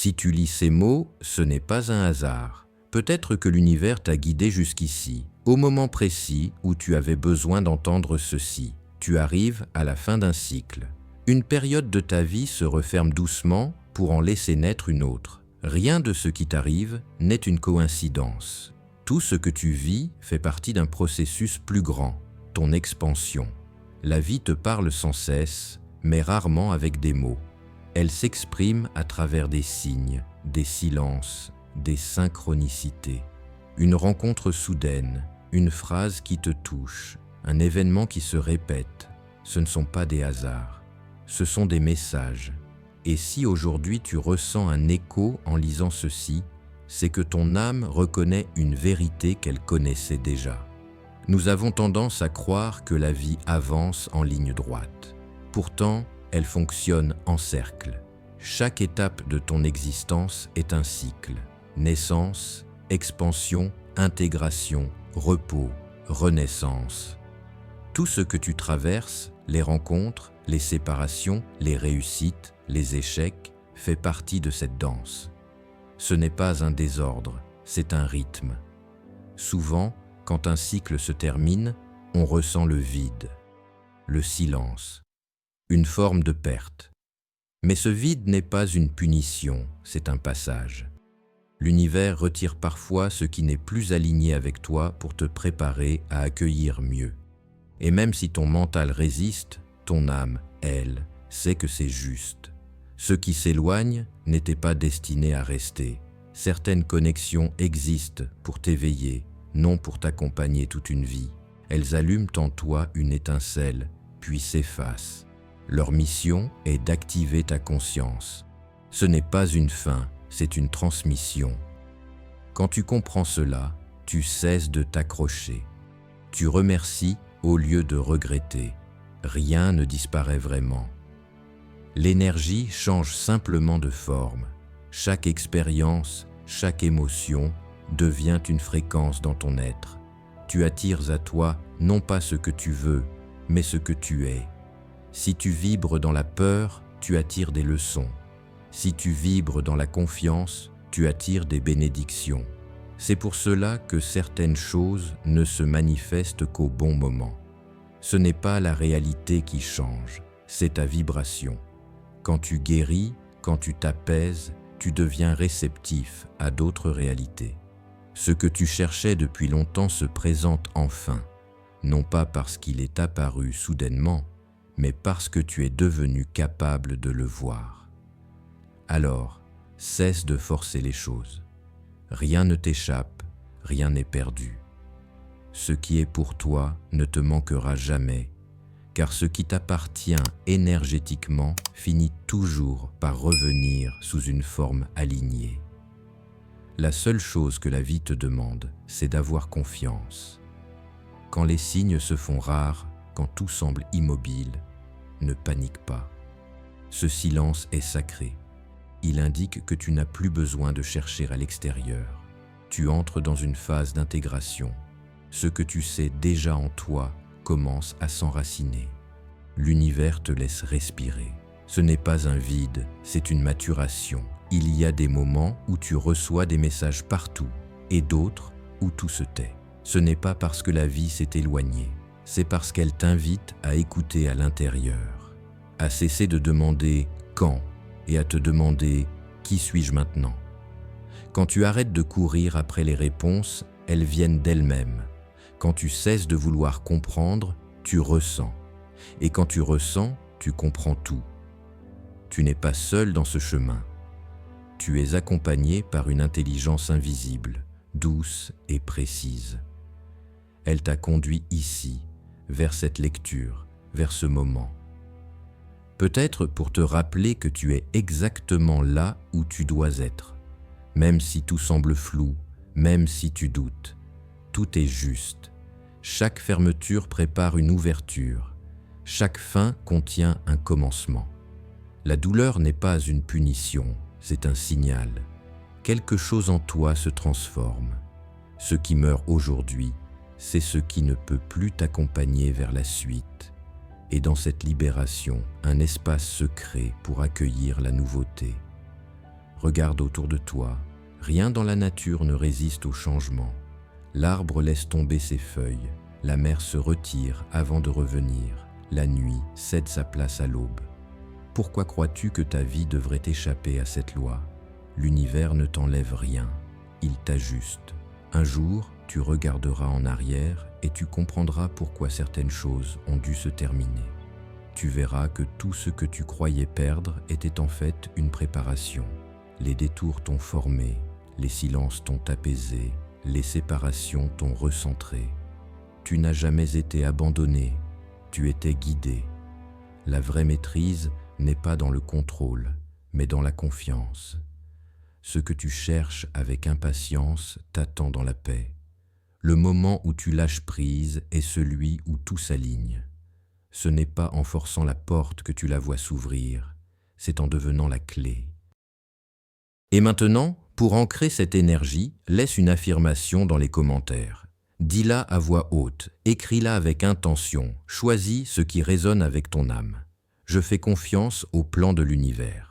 Si tu lis ces mots, ce n'est pas un hasard. Peut-être que l'univers t'a guidé jusqu'ici, au moment précis où tu avais besoin d'entendre ceci. Tu arrives à la fin d'un cycle. Une période de ta vie se referme doucement pour en laisser naître une autre. Rien de ce qui t'arrive n'est une coïncidence. Tout ce que tu vis fait partie d'un processus plus grand, ton expansion. La vie te parle sans cesse, mais rarement avec des mots. Elle s'exprime à travers des signes, des silences, des synchronicités. Une rencontre soudaine, une phrase qui te touche, un événement qui se répète. Ce ne sont pas des hasards, ce sont des messages. Et si aujourd'hui tu ressens un écho en lisant ceci, c'est que ton âme reconnaît une vérité qu'elle connaissait déjà. Nous avons tendance à croire que la vie avance en ligne droite. Pourtant, elle fonctionne en cercle. Chaque étape de ton existence est un cycle. Naissance, expansion, intégration, repos, renaissance. Tout ce que tu traverses, les rencontres, les séparations, les réussites, les échecs, fait partie de cette danse. Ce n'est pas un désordre, c'est un rythme. Souvent, quand un cycle se termine, on ressent le vide, le silence, une forme de perte. Mais ce vide n'est pas une punition, c'est un passage. L'univers retire parfois ce qui n'est plus aligné avec toi pour te préparer à accueillir mieux. Et même si ton mental résiste, ton âme, elle, sait que c'est juste. Ce qui s'éloigne n'était pas destiné à rester. Certaines connexions existent pour t'éveiller, non pour t'accompagner toute une vie. Elles allument en toi une étincelle, puis s'effacent. Leur mission est d'activer ta conscience. Ce n'est pas une fin, c'est une transmission. Quand tu comprends cela, tu cesses de t'accrocher. Tu remercies au lieu de regretter. Rien ne disparaît vraiment. L'énergie change simplement de forme. Chaque expérience, chaque émotion devient une fréquence dans ton être. Tu attires à toi non pas ce que tu veux, mais ce que tu es. Si tu vibres dans la peur, tu attires des leçons. Si tu vibres dans la confiance, tu attires des bénédictions. C'est pour cela que certaines choses ne se manifestent qu'au bon moment. Ce n'est pas la réalité qui change, c'est ta vibration. Quand tu guéris, quand tu t'apaises, tu deviens réceptif à d'autres réalités. Ce que tu cherchais depuis longtemps se présente enfin, non pas parce qu'il est apparu soudainement, mais parce que tu es devenu capable de le voir. Alors, cesse de forcer les choses. Rien ne t'échappe, rien n'est perdu. Ce qui est pour toi ne te manquera jamais, car ce qui t'appartient énergétiquement finit toujours par revenir sous une forme alignée. La seule chose que la vie te demande, c'est d'avoir confiance. Quand les signes se font rares, quand tout semble immobile, ne panique pas. Ce silence est sacré. Il indique que tu n'as plus besoin de chercher à l'extérieur. Tu entres dans une phase d'intégration. Ce que tu sais déjà en toi commence à s'enraciner. L'univers te laisse respirer. Ce n'est pas un vide, c'est une maturation. Il y a des moments où tu reçois des messages partout et d'autres où tout se tait. Ce n'est pas parce que la vie s'est éloignée, c'est parce qu'elle t'invite à écouter à l'intérieur, à cesser de demander « quand » et à te demander « qui suis-je maintenant ?» Quand tu arrêtes de courir après les réponses, elles viennent d'elles-mêmes. Quand tu cesses de vouloir comprendre, tu ressens. Et quand tu ressens, tu comprends tout. Tu n'es pas seul dans ce chemin. Tu es accompagné par une intelligence invisible, douce et précise. Elle t'a conduit ici, vers cette lecture, vers ce moment. Peut-être pour te rappeler que tu es exactement là où tu dois être. Même si tout semble flou, même si tu doutes, tout est juste. Chaque fermeture prépare une ouverture. Chaque fin contient un commencement. La douleur n'est pas une punition, c'est un signal. Quelque chose en toi se transforme. Ce qui meurt aujourd'hui, c'est ce qui ne peut plus t'accompagner vers la suite. Et dans cette libération, un espace se crée pour accueillir la nouveauté. Regarde autour de toi, rien dans la nature ne résiste au changement. L'arbre laisse tomber ses feuilles, la mer se retire avant de revenir, la nuit cède sa place à l'aube. Pourquoi crois-tu que ta vie devrait échapper à cette loi? L'univers ne t'enlève rien, il t'ajuste. Un jour, tu regarderas en arrière et tu comprendras pourquoi certaines choses ont dû se terminer. Tu verras que tout ce que tu croyais perdre était en fait une préparation. Les détours t'ont formé, les silences t'ont apaisé, les séparations t'ont recentré. Tu n'as jamais été abandonné, tu étais guidé. La vraie maîtrise n'est pas dans le contrôle, mais dans la confiance. Ce que tu cherches avec impatience t'attend dans la paix. Le moment où tu lâches prise est celui où tout s'aligne. Ce n'est pas en forçant la porte que tu la vois s'ouvrir, c'est en devenant la clé. Et maintenant, pour ancrer cette énergie, laisse une affirmation dans les commentaires. Dis-la à voix haute, écris-la avec intention, choisis ce qui résonne avec ton âme. Je fais confiance au plan de l'univers.